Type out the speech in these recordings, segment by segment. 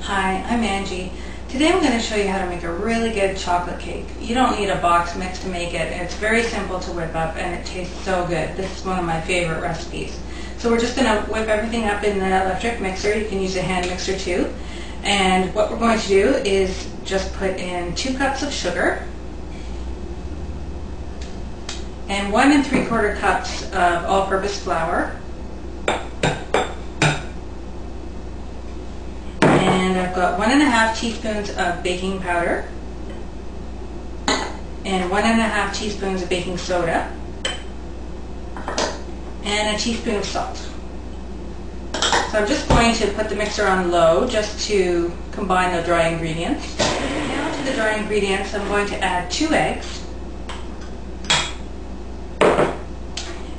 Hi, I'm Angie. Today I'm going to show you how to make a really good chocolate cake. You don't need a box mix to make it. It's very simple to whip up and it tastes so good. This is one of my favorite recipes. So we're just going to whip everything up in the electric mixer. You can use a hand mixer too. And what we're going to do is just put in 2 cups of sugar and 1 3/4 cups of all-purpose flour. And I've got 1 1/2 teaspoons of baking powder and 1 1/2 teaspoons of baking soda and a teaspoon of salt. So I'm just going to put the mixer on low just to combine the dry ingredients. Now to the dry ingredients, I'm going to add 2 eggs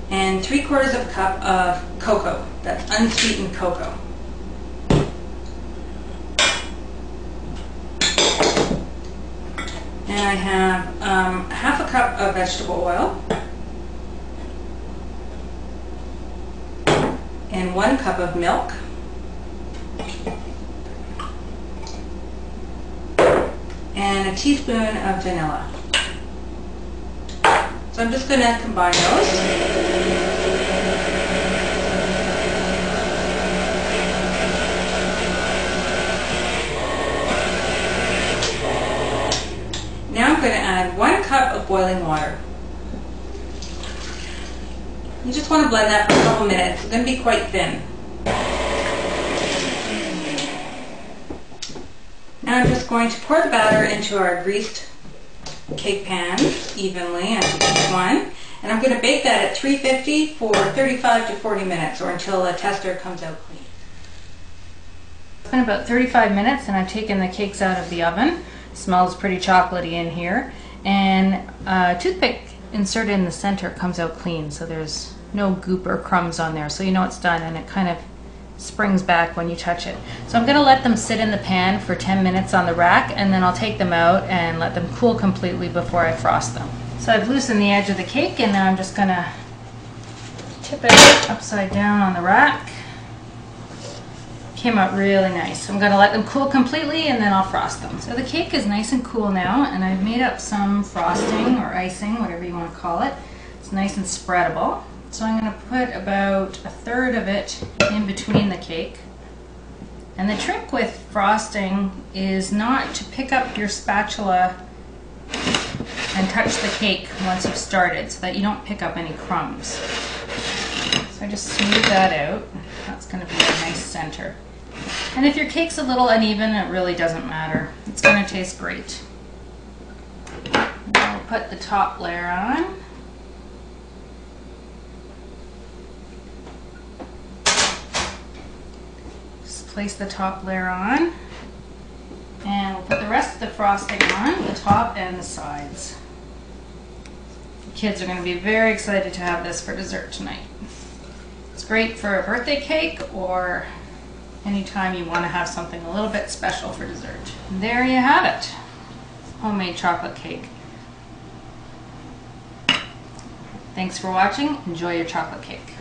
and 3/4 of a cup of cocoa. That's unsweetened cocoa. And I have 1/2 cup of vegetable oil and 1 cup of milk and a teaspoon of vanilla. So I'm just going to combine those. Now I'm going to add 1 cup of boiling water. You just want to blend that for a couple minutes. It's going to be quite thin. Now I'm just going to pour the batter into our greased cake pan evenly onto each one. And I'm going to bake that at 350 for 35 to 40 minutes or until the tester comes out clean. It's been about 35 minutes and I've taken the cakes out of the oven. Smells pretty chocolatey in here, and a toothpick inserted in the center comes out clean, so there's no goop or crumbs on there, so you know it's done, and it kind of springs back when you touch it. So I'm going to let them sit in the pan for 10 minutes on the rack, and then I'll take them out and let them cool completely before I frost them. So I've loosened the edge of the cake, and now I'm just going to tip it upside down on the rack. Came out really nice. I'm going to let them cool completely and then I'll frost them. So the cake is nice and cool now, and I've made up some frosting or icing, whatever you want to call it. It's nice and spreadable. So I'm going to put about 1/3 of it in between the cake. And the trick with frosting is not to pick up your spatula and touch the cake once you've started so that you don't pick up any crumbs. So I just smooth that out. That's going to be a nice center. And if your cake's a little uneven, it really doesn't matter. It's going to taste great. Now we'll put the top layer on. Just place the top layer on. And we'll put the rest of the frosting on, the top and the sides. The kids are going to be very excited to have this for dessert tonight. It's great for a birthday cake or anytime you want to have something a little bit special for dessert. And there you have it. Homemade chocolate cake. Thanks for watching. Enjoy your chocolate cake.